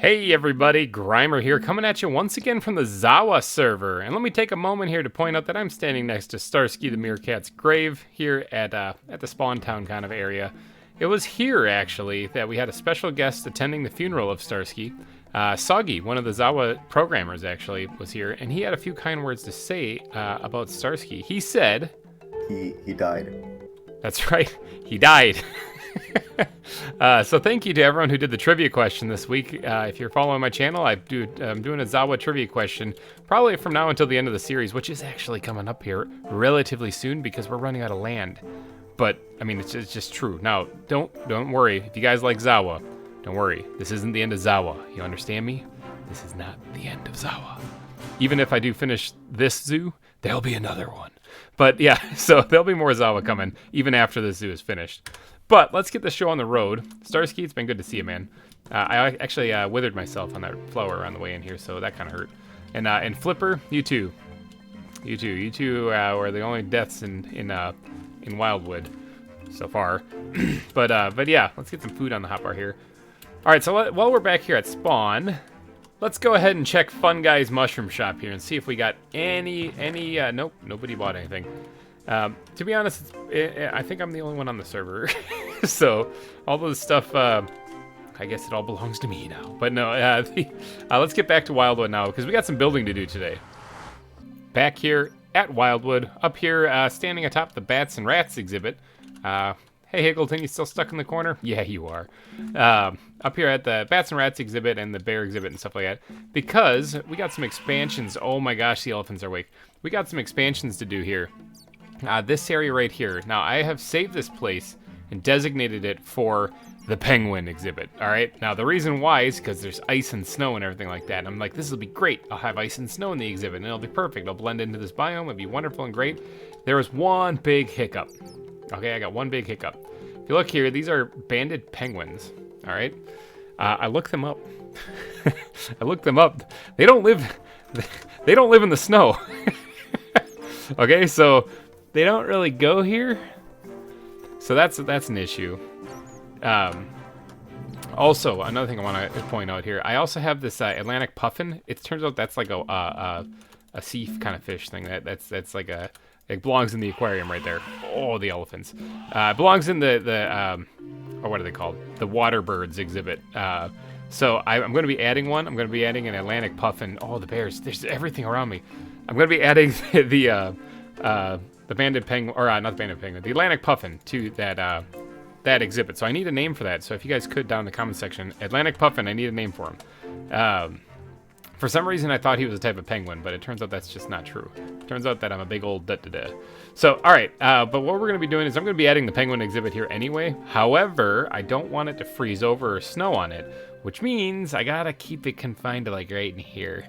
Hey everybody, GReimer here, coming at you once again from the ZAWA server. And let me take a moment here to point out that I'm standing next to Starsky the Meerkat's grave here at the Spawn Town kind of area. It was here, actually, that we had a special guest attending the funeral of Starsky. Soggy, one of the ZAWA programmers, actually, was here, and he had a few kind words to say about Starsky. He said... He died. That's right, he died. So thank you to everyone who did the trivia question this week. If you're following my channel, I'm doing a ZAWA trivia question probably from now until the end of the series, which is actually coming up here relatively soon because we're running out of land. But I mean, it's just true. Now, don't worry. If you guys like ZAWA, don't worry. This isn't the end of ZAWA. You understand me? This is not the end of ZAWA. Even if I do finish this zoo, there'll be another one. But yeah, so there'll be more ZAWA coming even after this zoo is finished. But let's get the show on the road. Starsky, it's been good to see you, man. I actually withered myself on that flower on the way in here, so that kind of hurt. And Flipper, you too. You two were the only deaths in Wildwood so far. but yeah, let's get some food on the hotbar here. All right, so while we're back here at spawn, let's go ahead and check Fun Guy's mushroom shop here and see if we got any. Nope, nobody bought anything. To be honest, I think I'm the only one on the server. So all this stuff, I guess it all belongs to me now. But no, let's get back to Wildwood now because we got some building to do today. Back here at Wildwood, up here standing atop the Bats and Rats exhibit. Hey Higgleton, you still stuck in the corner? Yeah, you are. Up here at the Bats and Rats exhibit and the Bear exhibit and stuff like that. Because we got some expansions. Oh my gosh, the elephants are awake. We got some expansions to do here. This area right here. Now, I have saved this place and designated it for the penguin exhibit, all right? Now, the reason why is because there's ice and snow and everything like that. And I'm like, this will be great. I'll have ice and snow in the exhibit, and it'll be perfect. It'll blend into this biome. It'll be wonderful and great. There was one big hiccup. Okay, I got one big hiccup. If you look here, these are banded penguins, all right? I looked them up. I looked them up. They don't live in the snow. Okay, so... they don't really go here, so that's an issue. Also, another thing I want to point out here, I also have this Atlantic puffin. It turns out that's like a sea kind of fish thing. That's like it belongs in the aquarium right there. Oh, the elephants. It belongs in the or what are they called? The water birds exhibit. So I'm going to be adding one. I'm going to be adding an Atlantic puffin. Oh, the bears! There's everything around me. I'm going to be adding the banded penguin, or not the banded penguin, the Atlantic puffin to that exhibit. So I need a name for that. So if you guys could, down in the comment section, Atlantic puffin, I need a name for him. For some reason, I thought he was a type of penguin, but it turns out that's just not true. It turns out that I'm a big old da-da-da. So, all right, but what we're going to be doing is I'm going to be adding the penguin exhibit here anyway. However, I don't want it to freeze over or snow on it, which means I got to keep it confined to like right in here.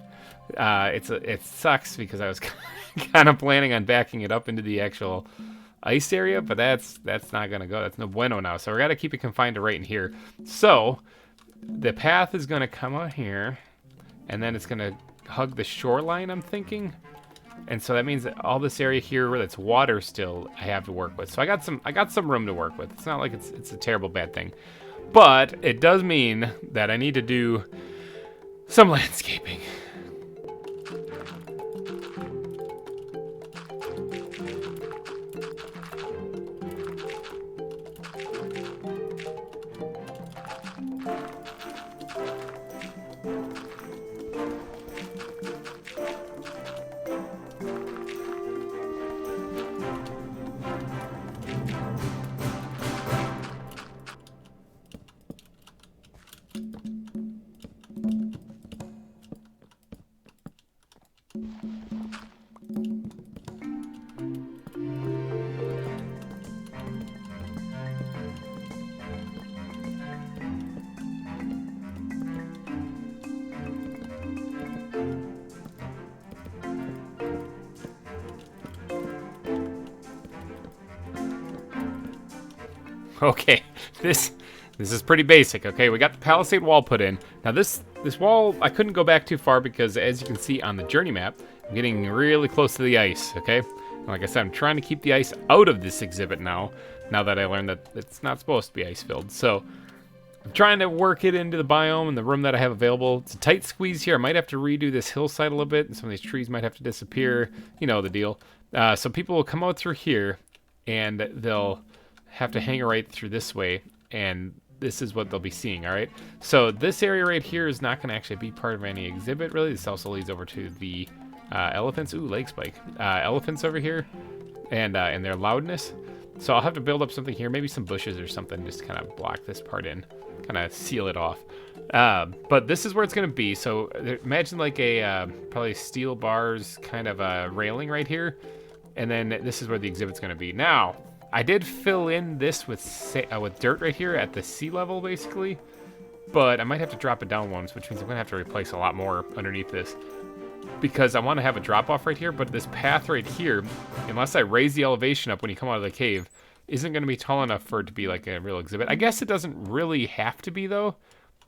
It sucks because I was kind of planning on backing it up into the actual ice area, but that's not gonna go. That's no bueno now. So we gotta keep it confined to right in here. So the path is gonna come out here, and then it's gonna hug the shoreline, I'm thinking. And so that means that all this area here where it's water still, I have to work with. So I got some room to work with. It's not like it's a terrible bad thing, but it does mean that I need to do some landscaping. Okay, this is pretty basic, okay? We got the palisade wall put in. Now this wall, I couldn't go back too far because as you can see on the journey map, I'm getting really close to the ice, okay? And like I said, I'm trying to keep the ice out of this exhibit now that I learned that it's not supposed to be ice-filled. So I'm trying to work it into the biome and the room that I have available. It's a tight squeeze here. I might have to redo this hillside a little bit, and some of these trees might have to disappear. You know the deal. So people will come out through here, and they'll have to hang right through this way, and this is what they'll be seeing, all right? So this area right here is not going to actually be part of any exhibit, really. This also leads over to the elephants. Ooh, lake spike. Elephants over here, and their loudness. So I'll have to build up something here, maybe some bushes or something, just to kind of block this part in, kind of seal it off. But this is where it's going to be. So imagine like a probably steel bars kind of a railing right here, and then this is where the exhibit's going to be. Now, I did fill in this with dirt right here at the sea level, basically, but I might have to drop it down once, which means I'm going to have to replace a lot more underneath this, because I want to have a drop-off right here, but this path right here, unless I raise the elevation up when you come out of the cave, isn't going to be tall enough for it to be like a real exhibit. I guess it doesn't really have to be, though,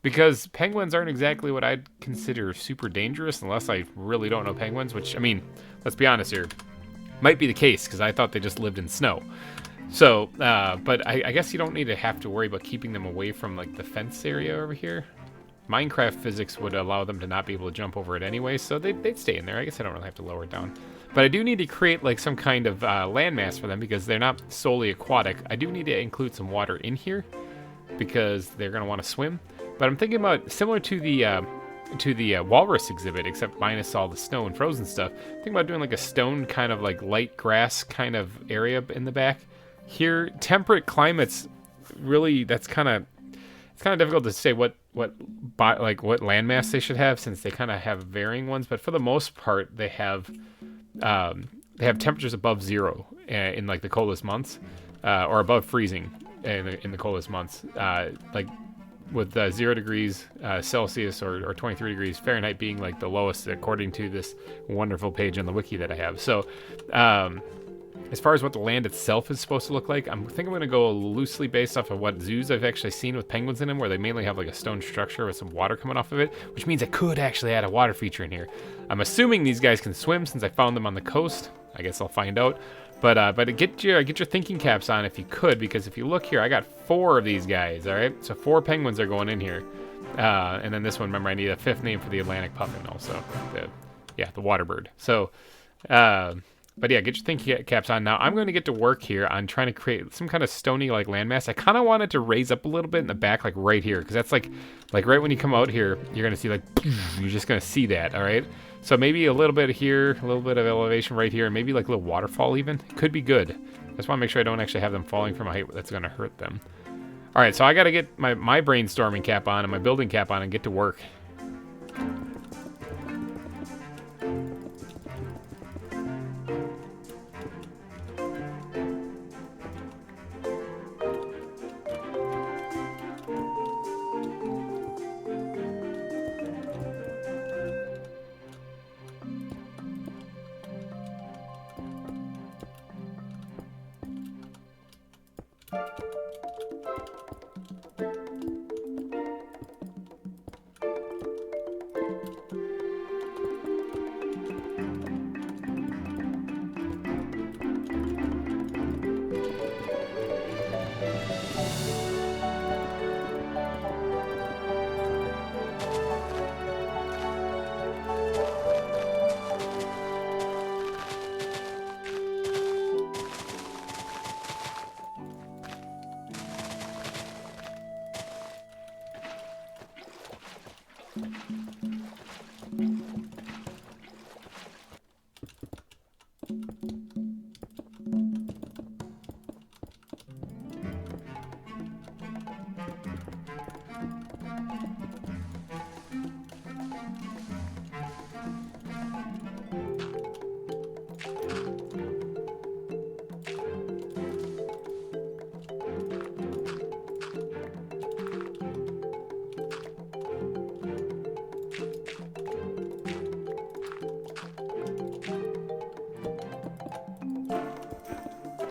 because penguins aren't exactly what I'd consider super dangerous, unless I really don't know penguins, which, I mean, let's be honest here, might be the case, because I thought they just lived in snow. So, but I guess you don't need to have to worry about keeping them away from, like, the fence area over here. Minecraft physics would allow them to not be able to jump over it anyway, so they'd stay in there. I guess I don't really have to lower it down. But I do need to create, like, some kind of landmass for them, because they're not solely aquatic. I do need to include some water in here, because they're going to want to swim. But I'm thinking about, similar to the walrus exhibit, except minus all the snow and frozen stuff, thinking about doing, like, a stone kind of, like, light grass kind of area in the back. Here, temperate climates, really, it's kind of difficult to say what landmass they should have, since they kind of have varying ones. But for the most part, they have temperatures above zero in like the coldest months, or above freezing in the coldest months, like with 0 degrees Celsius or 23 degrees Fahrenheit being like the lowest, according to this wonderful page on the wiki that I have. So as far as what the land itself is supposed to look like, I think I'm going to go loosely based off of what zoos I've actually seen with penguins in them, where they mainly have like a stone structure with some water coming off of it, which means I could actually add a water feature in here. I'm assuming these guys can swim since I found them on the coast. I guess I'll find out. But get your thinking caps on if you could, because if you look here, I got 4 of these guys, all right? So 4 penguins are going in here. And then this one, remember, I need a 5th name for the Atlantic puffin also. The water bird. So, but yeah, get your thinking caps on. Now, I'm going to get to work here on trying to create some kind of stony, like, landmass. I kind of want it to raise up a little bit in the back, like, right here. Because that's, like right when you come out here, you're going to see, like, you're just going to see that, all right? So maybe a little bit here, a little bit of elevation right here, and maybe, like, a little waterfall even. It could be good. I just want to make sure I don't actually have them falling from a height that's going to hurt them. All right, so I got to get my brainstorming cap on and my building cap on and get to work.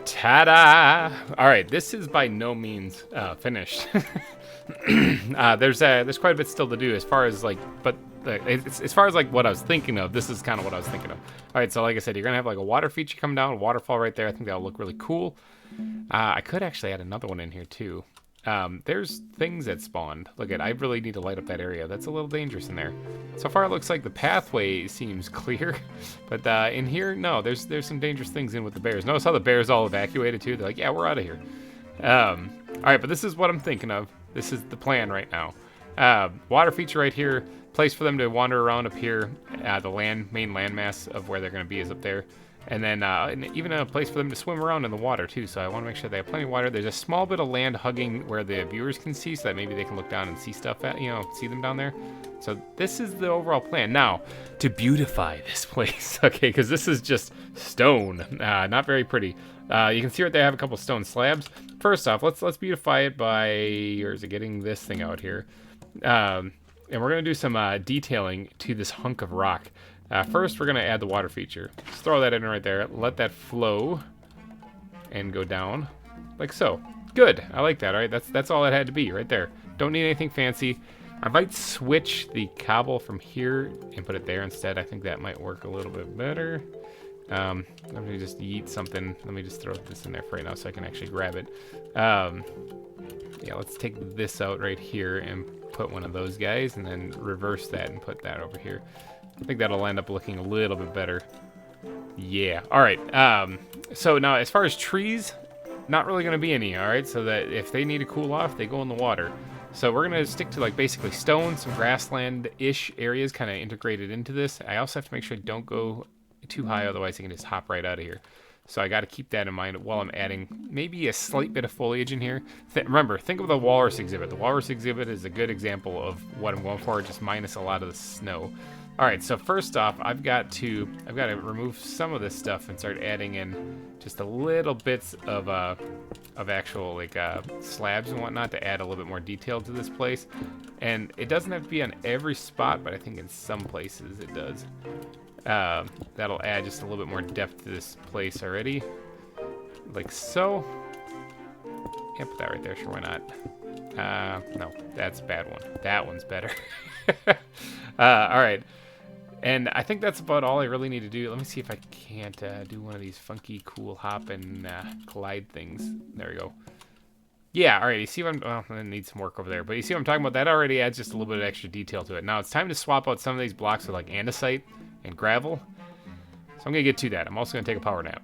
Ta-da! All right, this is by no means finished. There's quite a bit still to do as far as like, but as far as like what I was thinking of, this is kind of what I was thinking of. All right, so like I said, you're gonna have like a water feature come down, a waterfall right there. I think that'll look really cool. I could actually add another one in here too. there's things that spawned. Look at, I really need to light up that area. That's a little dangerous in there. So far, it looks like the pathway seems clear, but in here, no, there's some dangerous things in with the bears. Notice how the bears all evacuated too. They're like, yeah, we're out of here. All right, but this is what I'm thinking of. This is the plan right now. Water feature right here. Place for them to wander around up here. The main landmass of where they're going to be is up there. And then even a place for them to swim around in the water too. So I want to make sure they have plenty of water. There's a small bit of land hugging where the viewers can see, so that maybe they can look down and see stuff see them down there. So this is the overall plan. Now, to beautify this place, okay, because this is just stone, not very pretty. You can see right there I have a couple stone slabs. First off, let's beautify it by, or is it getting this thing out here? And we're gonna do some detailing to this hunk of rock. First, we're gonna add the water feature. Just throw that in right there. Let that flow and go down like so. Good. I like that. All right, that's all it had to be right there. Don't need anything fancy. I might switch the cobble from here and put it there instead. I think that might work a little bit better. Let me just yeet something. Let me just throw this in there for right now so I can actually grab it. Yeah, let's take this out right here and put one of those guys, and then reverse that and put that over here. I think that'll end up looking a little bit better. Yeah. All right. So now, as far as trees, not really going to be any. All right. So that if they need to cool off, they go in the water. So we're going to stick to like basically stone, some grassland-ish areas kind of integrated into this. I also have to make sure I don't go too high, otherwise I can just hop right out of here. So I got to keep that in mind while I'm adding maybe a slight bit of foliage in here. Remember, think of the walrus exhibit. The walrus exhibit is a good example of what I'm going for, just minus a lot of the snow. All right, so first off, I've got to remove some of this stuff and start adding in just a little bits of actual like slabs and whatnot to add a little bit more detail to this place. And it doesn't have to be on every spot, but I think in some places it does. That'll add just a little bit more depth to this place already, like so. Yeah, put that right there. Sure, why not? No, that's a bad one. That one's better. All right. And I think that's about all I really need to do. Let me see if I can't do one of these funky, cool hop and collide things. There we go. Yeah, all right. You see what I'm... Well, I need some work over there. But you see what I'm talking about? That already adds just a little bit of extra detail to it. Now, it's time to swap out some of these blocks with, like, andesite and gravel. So I'm going to get to that. I'm also going to take a power nap.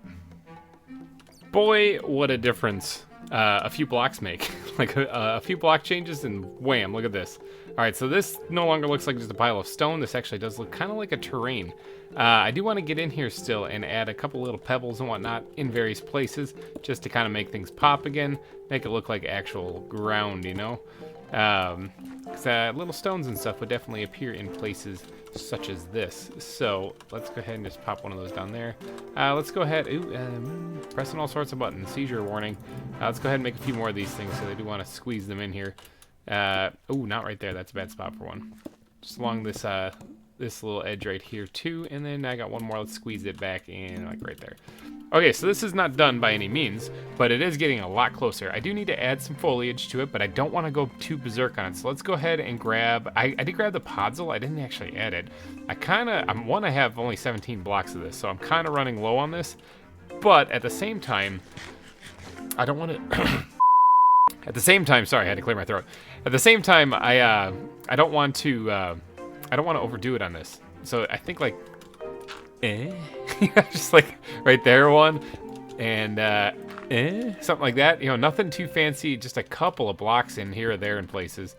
Boy, what a difference a few blocks make. Like, a few block changes and wham, look at this. All right, so this no longer looks like just a pile of stone. This actually does look kind of like a terrain. I do want to get in here still and add a couple little pebbles and whatnot in various places just to kind of make things pop again, make it look like actual ground, you know? Because little stones and stuff would definitely appear in places such as this. So let's go ahead and just pop one of those down there. Let's go ahead, pressing all sorts of buttons, seizure warning. Let's go ahead and make a few more of these things, so I do want to squeeze them in here. Not right there, that's a bad spot for one. Just along this this little edge right here too, and then I got one more. Let's squeeze it back in like right there. Okay, so this is not done by any means, but it is getting a lot closer. I do need to add some foliage to it, but I don't want to go too berserk on it. So let's go ahead and grab, I did grab the podzol. I didn't actually add it. I have only 17 blocks of this, so I'm kind of running low on this, but at the same time, I don't want to, at the same time, sorry, I had to clear my throat. At the same time, I don't want to overdo it on this. So I think like, just like right there one, and something like that. You know, nothing too fancy, just a couple of blocks in here or there in places.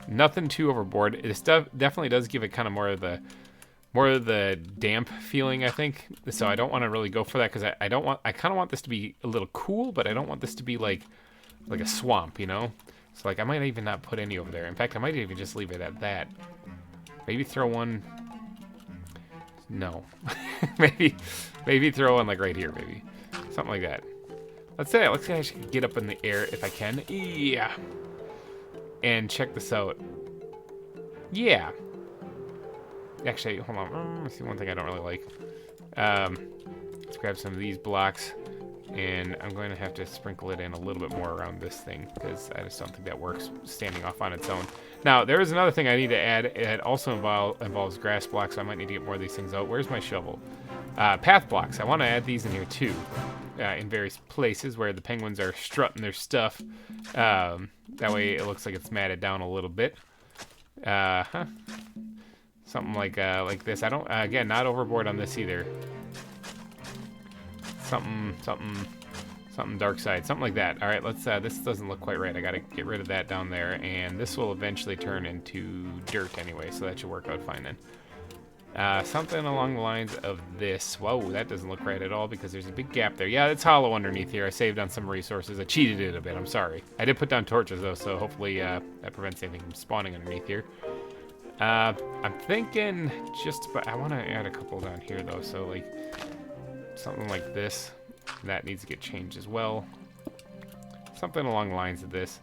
Nothing too overboard. This stuff definitely does give it kind of more of the damp feeling, I think. So I don't want to really go for that because I kind of want this to be a little cool, but I don't want this to be like a swamp, you know? So like I might even not put any over there. In fact, I might even just leave it at that. Maybe throw one. No. maybe throw one like right here, maybe. Something like that. Let's say I should get up in the air if I can. Yeah. And check this out. Yeah. Actually, hold on. Let's see one thing I don't really like. Let's grab some of these blocks. And I'm going to have to sprinkle it in a little bit more around this thing because I just don't think that works standing off on its own. Now, there is another thing I need to add. It also involves grass blocks, so I might need to get more of these things out. Where's my shovel? Path blocks. I want to add these in here too, in various places where the penguins are strutting their stuff. That way it looks like it's matted down a little bit. Something like this. I don't, again, not overboard on this either. Something dark side, something like that. All right, let's, this doesn't look quite right. I gotta get rid of that down there, and this will eventually turn into dirt anyway, so that should work out fine then. Something along the lines of this. Whoa, that doesn't look right at all because there's a big gap there. Yeah, it's hollow underneath here. I saved on some resources. I cheated it a bit, I'm sorry. I did put down torches though, so hopefully that prevents anything from spawning underneath here. I'm thinking just about, I want to add a couple down here though, so like something like this. That needs to get changed as well. Something along the lines of this.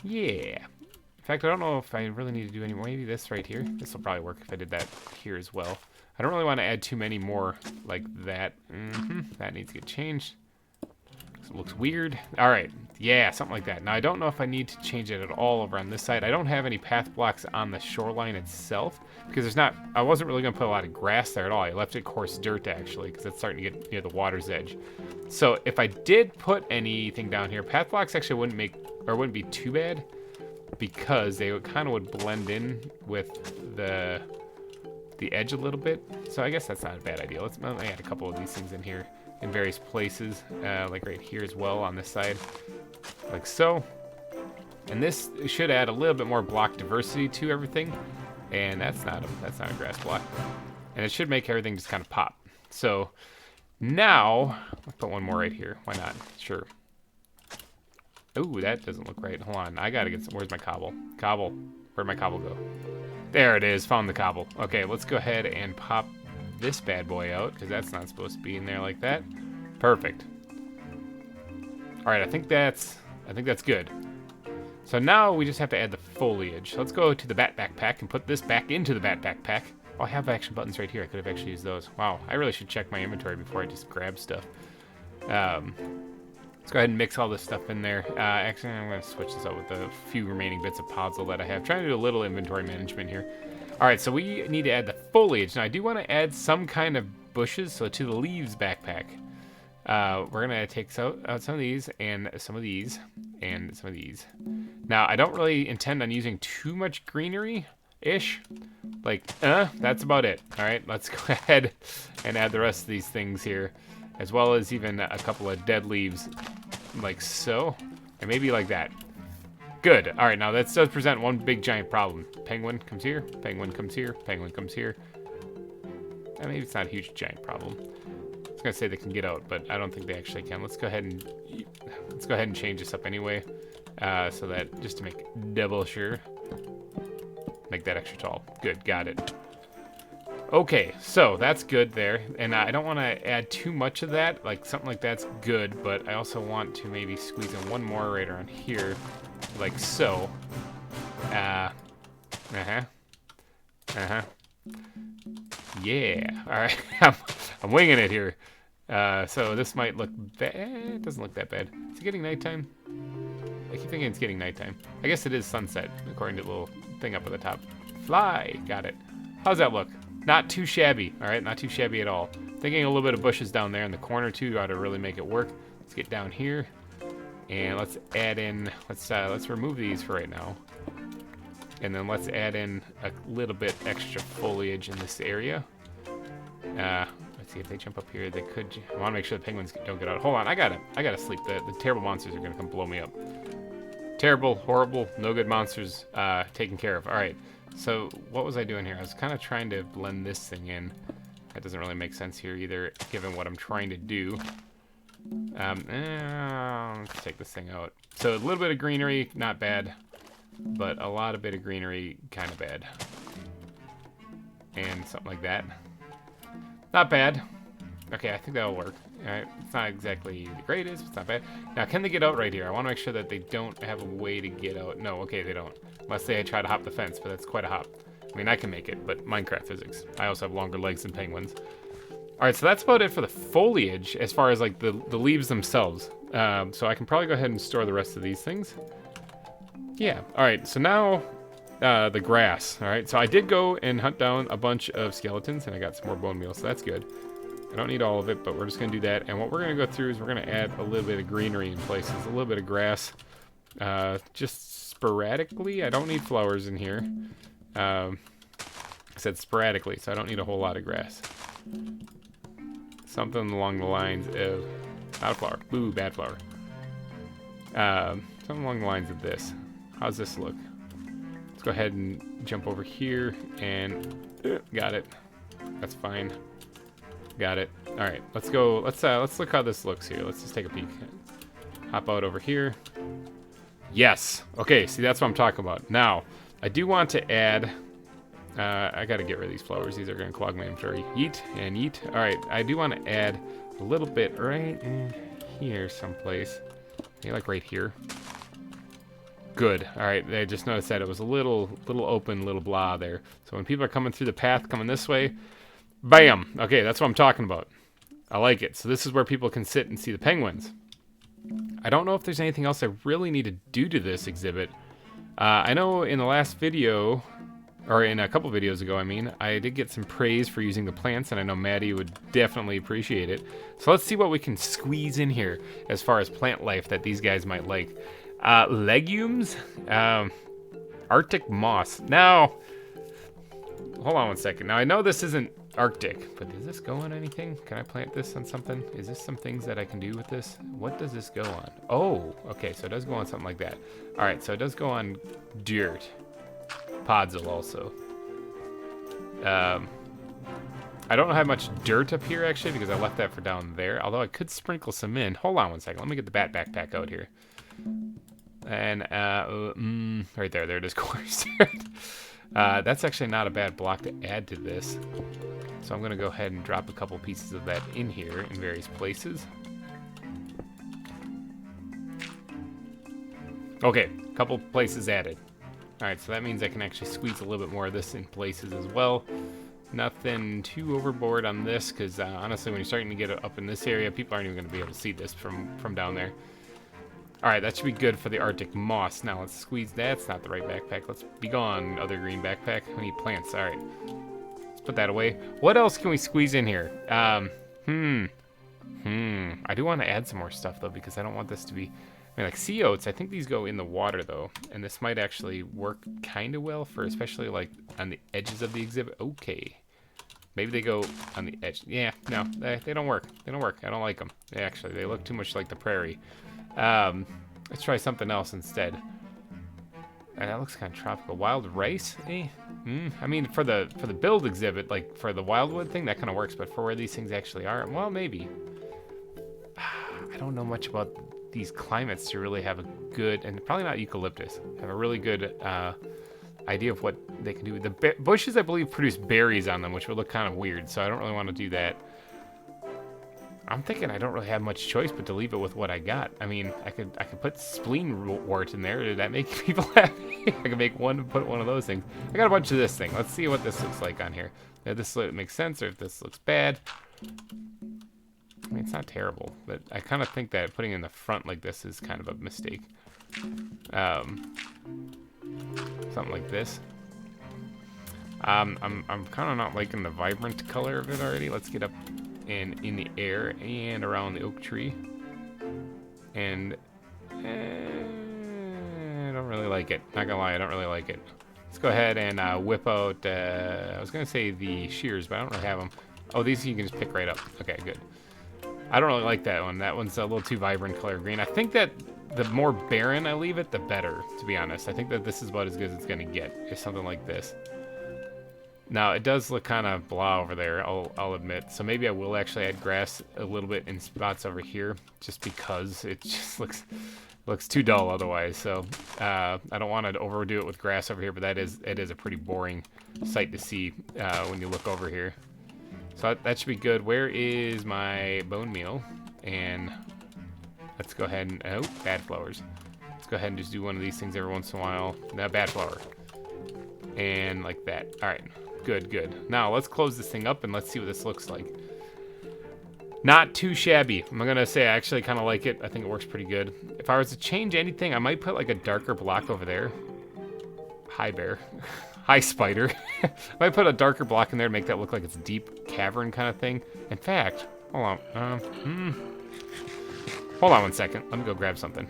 Yeah. In fact, I don't know if I really need to do any more. Maybe this right here. This will probably work if I did that here as well. I don't really want to add too many more like that. That needs to get changed. It looks weird. All right. Yeah, something like that. Now, I don't know if I need to change it at all over on this side. I don't have any path blocks on the shoreline itself because there's not, I wasn't really going to put a lot of grass there at all. I left it coarse dirt actually because it's starting to get near the water's edge. So if I did put anything down here, path blocks actually wouldn't be too bad because they kind of would blend in with the edge a little bit. So I guess that's not a bad idea. Let's add a couple of these things in here in various places, like right here as well on this side, like so. And this should add a little bit more block diversity to everything. And that's not a grass block. And it should make everything just kind of pop. So now, let's put one more right here. Why not? Sure. Ooh, that doesn't look right. Hold on, I gotta get some, where's my cobble? Cobble, where'd my cobble go? There it is, found the cobble. Okay, let's go ahead and pop this bad boy out, because that's not supposed to be in there like that. Perfect. All right, I think that's good. So now we just have to add the foliage. So let's go to the bat backpack and put this back into the bat backpack. Oh, I have action buttons right here. I could have actually used those. Wow, I really should check my inventory before I just grab stuff. Let's go ahead and mix all this stuff in there. Actually, I'm going to switch this up with the few remaining bits of podzol that I have. Trying to do a little inventory management here. All right, so we need to add the foliage. Now, I do want to add some kind of bushes, so to the leaves backpack. We're going to take out some of these, and some of these, and some of these. Now, I don't really intend on using too much greenery-ish. Like, that's about it. All right, let's go ahead and add the rest of these things here, as well as even a couple of dead leaves, like so, and maybe like that. Good. All right, now that does present one big giant problem. Penguin comes here, penguin comes here, penguin comes here. Maybe it's not a huge giant problem. I was gonna say they can get out, but I don't think they actually can. Let's go ahead and change this up anyway, so that just to make double sure, make that extra tall. Good, got it. Okay, so that's good there, and I don't want to add too much of that. Like something like that's good, but I also want to maybe squeeze in one more right around here, like so. Yeah. All right, I'm winging it here. So this might look bad. It doesn't look that bad. Is it getting nighttime? I keep thinking it's getting nighttime. I guess it is sunset, according to the little thing up at the top. Fly, got it. How's that look? Not too shabby, all right? Not too shabby at all. Thinking a little bit of bushes down there in the corner too ought to really make it work. Let's get down here, and let's add in. Let's remove these for right now, and then let's add in a little bit extra foliage in this area. Let's see if they jump up here. They could. I want to make sure the penguins don't get out. Hold on, I gotta sleep. The terrible monsters are gonna come blow me up. Terrible, horrible, no good monsters taken care of. All right. So what was I doing here? I was kind of trying to blend this thing in. That doesn't really make sense here either, given what I'm trying to do. Let's take this thing out. So a little bit of greenery, not bad, but a lot of bit of greenery, kind of bad. And something like that. Not bad. Okay, I think that'll work. Alright, it's not exactly the greatest, it's not bad. Now, can they get out right here? I want to make sure that they don't have a way to get out. No, okay, they don't. Unless they try to hop the fence, but that's quite a hop. I mean, I can make it, but Minecraft physics. I also have longer legs than penguins. Alright, so that's about it for the foliage, as far as, like, the leaves themselves. So I can probably go ahead and store the rest of these things. Yeah, alright, so now the grass. All right, so I did go and hunt down a bunch of skeletons, and I got some more bone meal, so that's good. I don't need all of it, but we're just going to do that. And what we're going to go through is we're going to add a little bit of greenery in places, a little bit of grass, just sporadically. I don't need flowers in here. I said sporadically, so I don't need a whole lot of grass. Something along the lines of, not a flower, boo, bad flower. Something along the lines of this. How's this look? Let's go ahead and jump over here and got it. That's fine. Got it. All right, let's go. Let's look how this looks here. Let's just take a peek. Hop out over here. Yes. Okay. See, that's what I'm talking about. Now, I do want to add. I got to get rid of these flowers. These are going to clog my inventory. Yeet and yeet. All right. I do want to add a little bit right in here, someplace. Maybe like right here. Good. All right. I just noticed that it was a little open, little blah there. So when people are coming through the path, coming this way. Bam! Okay, that's what I'm talking about. I like it. So this is where people can sit and see the penguins. I don't know if there's anything else I really need to do to this exhibit. I know in the last video, or in a couple videos ago, I mean, I did get some praise for using the plants, and I know Maddie would definitely appreciate it. So let's see what we can squeeze in here as far as plant life that these guys might like. Legumes, Arctic moss. Now, hold on one second. Now, I know this isn't Arctic, but does this go on anything? Can I plant this on something? Is this some things that I can do with this? What does this go on? Oh, okay, so it does go on something like that. All right, so it does go on dirt. Podzol also. I don't have much dirt up here, actually, because I left that for down there, although I could sprinkle some in. Hold on one second. Let me get the bat backpack out here. And, right there. There it is, course. That's actually not a bad block to add to this. So I'm going to go ahead and drop a couple pieces of that in here in various places. Okay, a couple places added. Alright, so that means I can actually squeeze a little bit more of this in places as well. Nothing too overboard on this, because honestly, when you're starting to get it up in this area, people aren't even going to be able to see this from down there. Alright, that should be good for the Arctic moss. Now let's squeeze. That's not the right backpack. Let's be gone, other green backpack. We need plants. Alright. Let's put that away. What else can we squeeze in here? I do want to add some more stuff, though, because I don't want this to be... I mean, like sea oats, I think these go in the water, though. And this might actually work kind of well for especially, like, on the edges of the exhibit. Okay. Maybe they go on the edge. Yeah, no, they don't work. They don't work. I don't like them. Actually, they look too much like the prairie. Let's try something else instead. That looks kind of tropical. Wild rice? I mean, for the build exhibit, like for the wildwood thing, that kind of works. But for where these things actually are, well, maybe. I don't know much about these climates to really have a good, and probably not eucalyptus, have a really good idea of what they can do. The bushes, I believe, produce berries on them, which would look kind of weird. So I don't really want to do that. I'm thinking I don't really have much choice but to leave it with what I got. I mean, I could put spleenwort in there. Did that make people happy? I could make one and put one of those things. I got a bunch of this thing. Let's see what this looks like on here. If this makes sense or if this looks bad. I mean, it's not terrible, but I kind of think that putting it in the front like this is kind of a mistake. Something like this. I'm kind of not liking the vibrant color of it already. Let's get up and in the air and around the oak tree. And I don't really like it. Not gonna lie, I don't really like it. Let's go ahead and whip out, I was gonna say the shears, but I don't really have them. Oh, these you can just pick right up. Okay, good. I don't really like that one. That one's a little too vibrant color green. I think that the more barren I leave it, the better, to be honest. I think that this is about as good as it's gonna get, is something like this. Now, it does look kind of blah over there, I'll admit. So maybe I will actually add grass a little bit in spots over here, just because it just looks too dull otherwise. So I don't want to overdo it with grass over here, but it is a pretty boring sight to see when you look over here. So that should be good. Where is my bone meal? And let's go ahead and... Oh, bad flowers. Let's go ahead and just do one of these things every once in a while. No, bad flower. And like that. All right. Good, good. Now, let's close this thing up and let's see what this looks like. Not too shabby. I'm going to say I actually kind of like it. I think it works pretty good. If I was to change anything, I might put like a darker block over there. Hi, bear. Hi, spider. Might put a darker block in there to make that look like it's a deep cavern kind of thing. In fact, hold on. Hold on 1 second. Let me go grab something.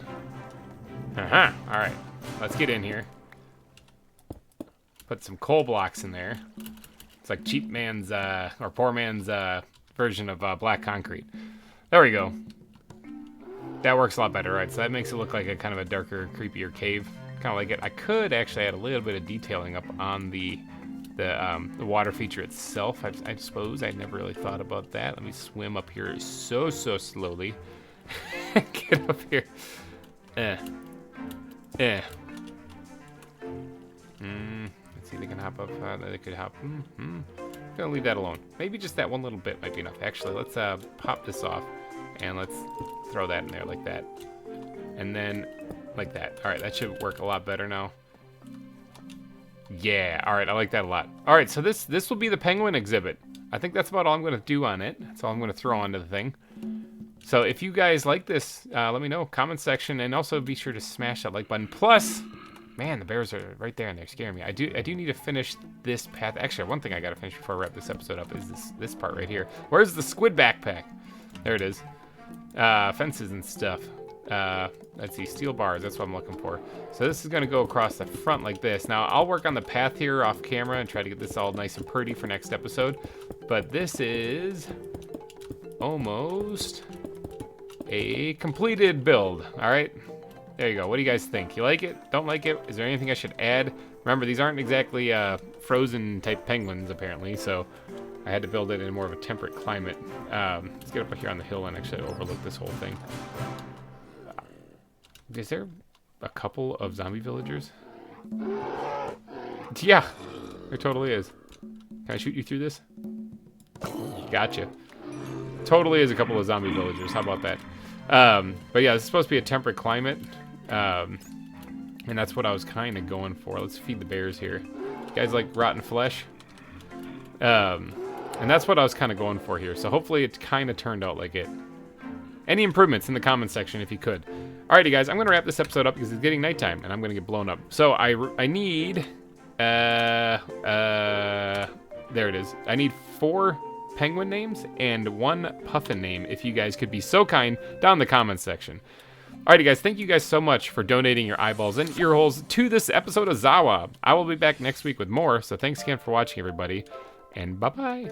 Uh-huh. All right. Let's get in here. Put some coal blocks in there. It's like cheap man's, or poor man's, version of black concrete. There we go. That works a lot better, right? So that makes it look like a kind of a darker, creepier cave. Kind of like it. I could actually add a little bit of detailing up on the water feature itself. I suppose I never really thought about that. Let me swim up here so slowly. Get up here. Let's see, they can hop up. They could hop. Gonna leave that alone. Maybe just that one little bit might be enough. Actually, let's pop this off and let's throw that in there like that, and then like that. All right, that should work a lot better now. Yeah. All right, I like that a lot. All right, so this will be the penguin exhibit. I think that's about all I'm gonna do on it. That's all I'm gonna throw onto the thing. So if you guys like this, let me know, comment section, and also be sure to smash that like button. Plus, man, the bears are right there and they're scaring me. I do need to finish this path. Actually, one thing I gotta finish before I wrap this episode up is this part right here. Where's the squid backpack? There it is. Fences and stuff. Let's see, steel bars, that's what I'm looking for. So this is gonna go across the front like this. Now, I'll work on the path here off camera and try to get this all nice and pretty for next episode. But this is almost a completed build. All right, there you go. What do you guys think? You like it? Don't like it? Is there anything I should add? Remember, these aren't exactly frozen type penguins apparently, so I had to build it in more of a temperate climate. Let's get up here on the hill and actually overlook this whole thing. Is there a couple of zombie villagers? Yeah, there totally is. Can I shoot you through this? Gotcha. Totally is a couple of zombie villagers. How about that? But yeah, this is supposed to be a temperate climate. And that's what I was kind of going for. Let's feed the bears here. You guys like rotten flesh? And that's what I was kind of going for here. So hopefully it kind of turned out like it. Any improvements in the comment section if you could. Alrighty guys, I'm going to wrap this episode up because it's getting nighttime and I'm going to get blown up. So I need... there it is. I need 4 penguin names and 1 puffin name if you guys could be so kind down in the comments section. Alrighty guys, thank you guys so much for donating your eyeballs and ear holes to this episode of ZAWA. I will be back next week with more, so thanks again for watching everybody, and bye-bye.